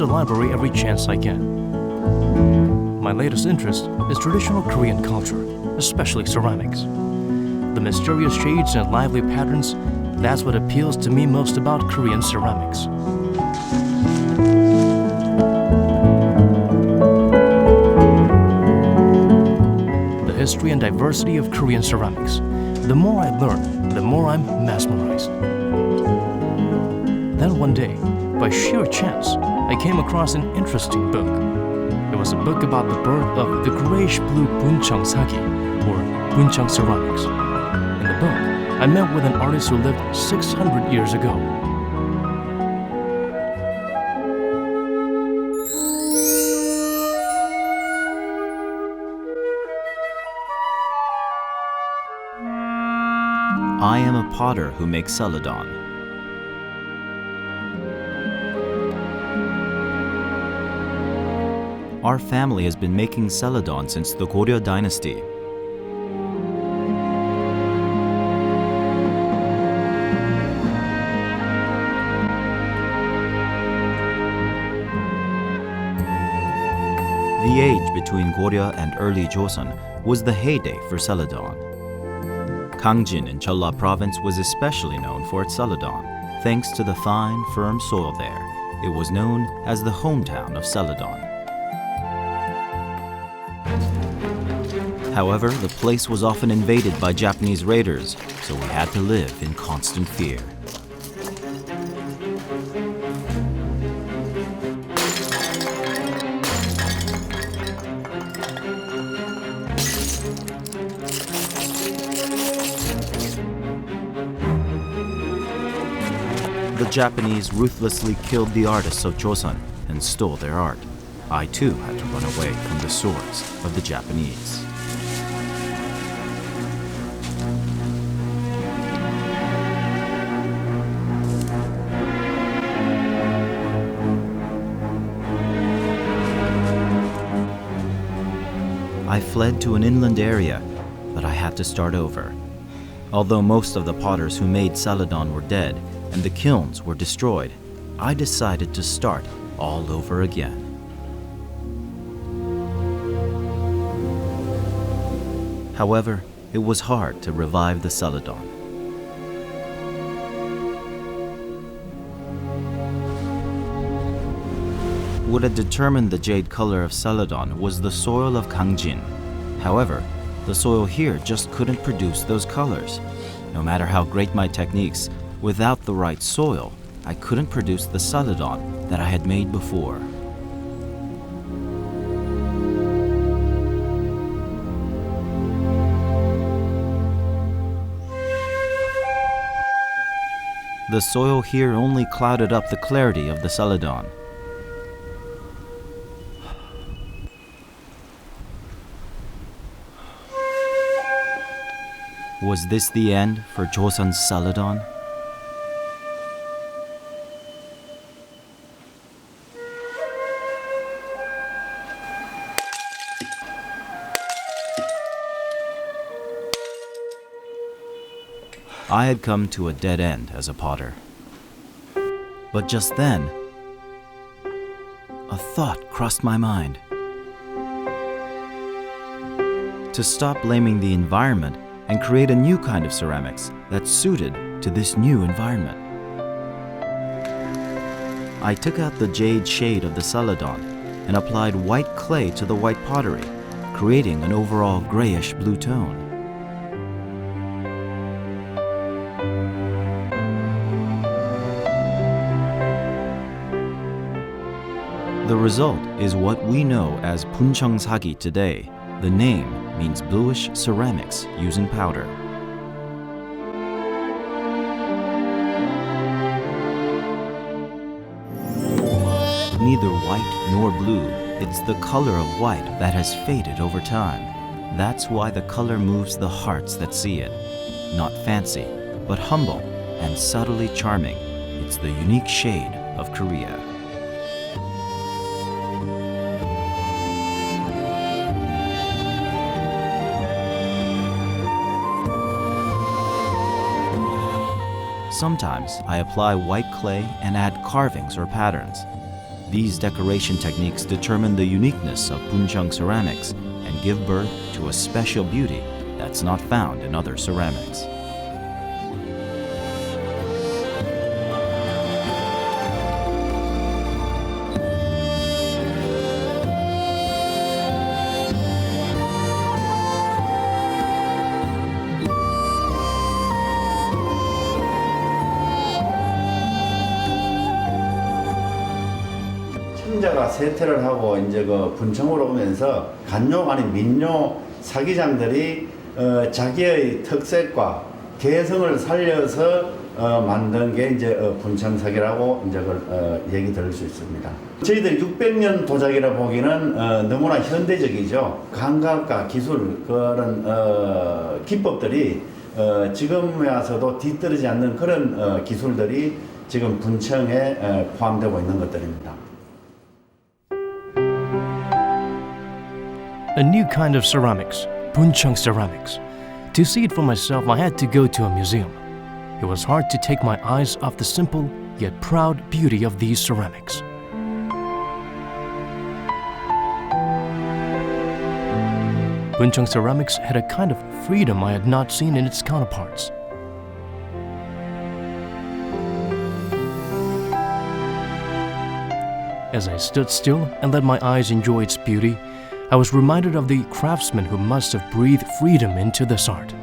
the library every chance I can. My latest interest is traditional Korean culture, especially ceramics. The mysterious shades and lively patterns, that's what appeals to me most about Korean ceramics. The history and diversity of Korean ceramics. The more I learn, the more I'm mesmerized. Then one day, by sheer chance, I came across an interesting book. It was a book about the birth of the grayish-blue Buncheong or Buncheong ceramics. In the book, I met with an artist who lived 600 years ago. I am a potter who makes celadon. Our family has been making celadon since the Goryeo dynasty. The age between Goryeo and early Joseon was the heyday for celadon. Gangjin in Jeolla province was especially known for its celadon. Thanks to the fine, firm soil there, it was known as the hometown of celadon. However, the place was often invaded by Japanese raiders, so we had to live in constant fear. The Japanese ruthlessly killed the artists of Joseon and stole their art. I too had to run away from the swords of the Japanese. I fled to an inland area, but I had to start over. Although most of the potters who made celadon were dead and the kilns were destroyed, I decided to start all over again. However, it was hard to revive the celadon. What had determined the jade color of celadon was the soil of Gangjin. However, the soil here just couldn't produce those colors. No matter how great my techniques, without the right soil, I couldn't produce the celadon that I had made before. The soil here only clouded up the clarity of the celadon. Was this the end for Joseon's celadon? I had come to a dead end as a potter. But just then, a thought crossed my mind. To stop blaming the environment and create a new kind of ceramics that's suited to this new environment. I took out the jade shade of the celadon and applied white clay to the white pottery, creating an overall grayish blue tone. The result is what we know as 분청사기 today. The name means bluish ceramics using powder. Neither white nor blue, it's the color of white that has faded over time. That's why the color moves the hearts that see it. Not fancy, but humble and subtly charming. It's the unique shade of Korea. Sometimes I apply white clay and add carvings or patterns. These decoration techniques determine the uniqueness of Buncheong ceramics and give birth to a special beauty that's not found in other ceramics. 청자가 세퇴를 하고 이제 그 분청으로 오면서 간요 아닌 민요 사기장들이 자기의 특색과 개성을 살려서 만든 게 이제 분청사기라고 이제 얘기 들을 수 있습니다. 저희들이 600년 도자기라 보기는 너무나 현대적이죠. 감각과 기술 그런 기법들이 지금에 와서도 뒤떨어지지 않는 그런 기술들이 지금 분청에 포함되고 있는 것들입니다. A new kind of ceramics, Buncheong ceramics. To see it for myself, I had to go to a museum. It was hard to take my eyes off the simple yet proud beauty of these ceramics. Buncheong ceramics had a kind of freedom I had not seen in its counterparts. As I stood still and let my eyes enjoy its beauty, I was reminded of the craftsmen who must have breathed freedom into this art.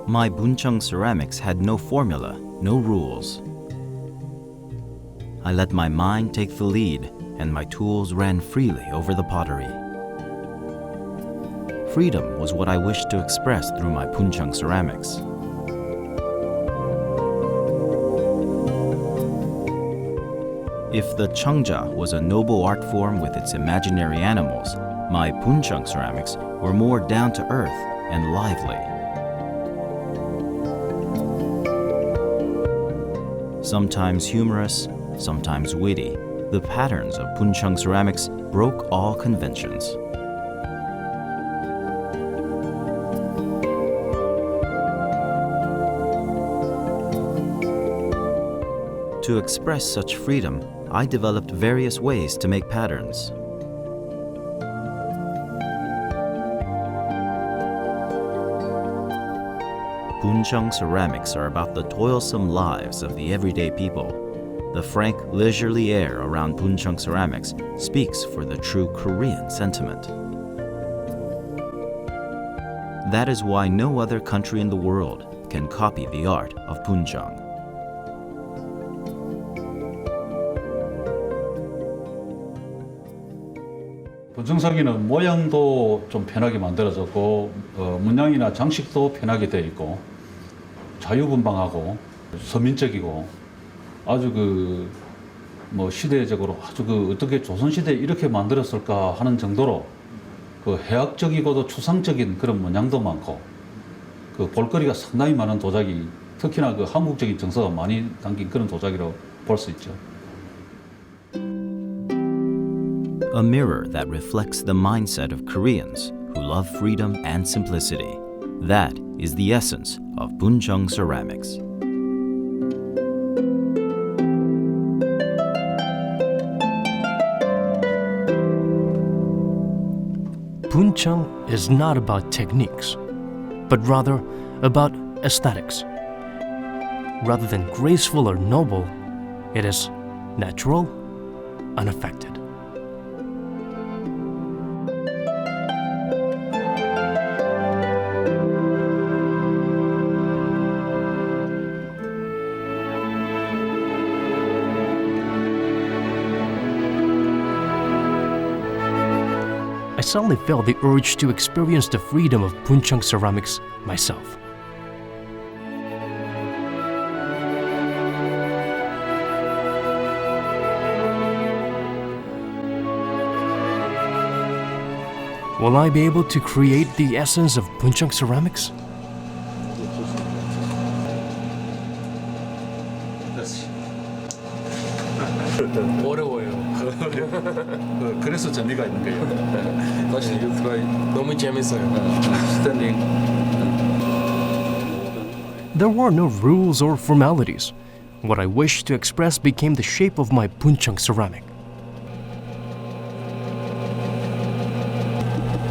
My Buncheong ceramics had no formula, no rules. I let my mind take the lead, and my tools ran freely over the pottery. Freedom was what I wished to express through my Buncheong ceramics. If the Chungja was a noble art form with its imaginary animals, my Buncheong ceramics were more down to earth and lively. Sometimes humorous, sometimes witty, the patterns of Buncheong ceramics broke all conventions. To express such freedom, I developed various ways to make patterns. Buncheong ceramics are about the toilsome lives of the everyday people. The frank, leisurely air around Buncheong ceramics speaks for the true Korean sentiment. That is why no other country in the world can copy the art of Buncheong. 분청사기는 모양도 좀 편하게 만들어졌고 문양이나 장식도 편하게 되어 있고 자유분방하고 서민적이고 아주 시대적으로 아주 어떻게 조선시대에 이렇게 만들었을까 하는 정도로 해학적이고도 추상적인 그런 문양도 많고 볼거리가 상당히 많은 도자기, 특히나 한국적인 정서가 많이 담긴 그런 도자기라고 볼 수 있죠. A mirror that reflects the mindset of Koreans who love freedom and simplicity. That is the essence of Buncheong ceramics. Buncheong is not about techniques, but rather about aesthetics. Rather than graceful or noble, it is natural, unaffected. I suddenly felt the urge to experience the freedom of Buncheong ceramics myself. Will I be able to create the essence of Buncheong ceramics? 어려워요. 그래서 재미가 있는 거예요. 다시 you try 너무 재밌어요. standing. There were no rules or formalities. What I wished to express became the shape of my Buncheong ceramic.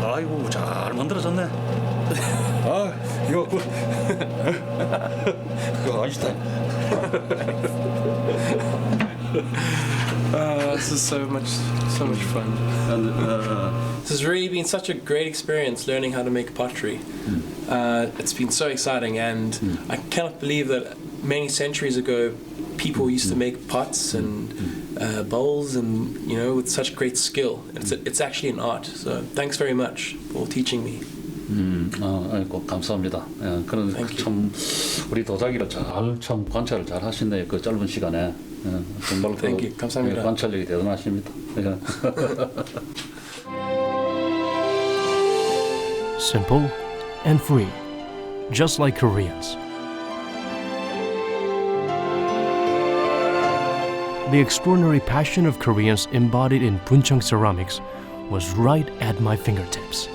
아이고 잘 만들어졌네. 아 이거 이거 아인슈타인. This is so much fun. This has really been such a great experience learning how to make pottery. It's been so exciting, and I cannot believe that many centuries ago people used to make pots and bowls, and with such great skill. It's actually an art. So thanks very much for teaching me. 아이고 감사합니다. 예, 그런 참 우리 도자기를 참 관찰을 잘 하시네요. 그 짧은 시간에. 예, 정말 Thank you. 감사합니다. 관찰력이 대단하십니다. 예. Simple and free, just like Koreans. The extraordinary passion of Koreans embodied in Buncheong ceramics was right at my fingertips.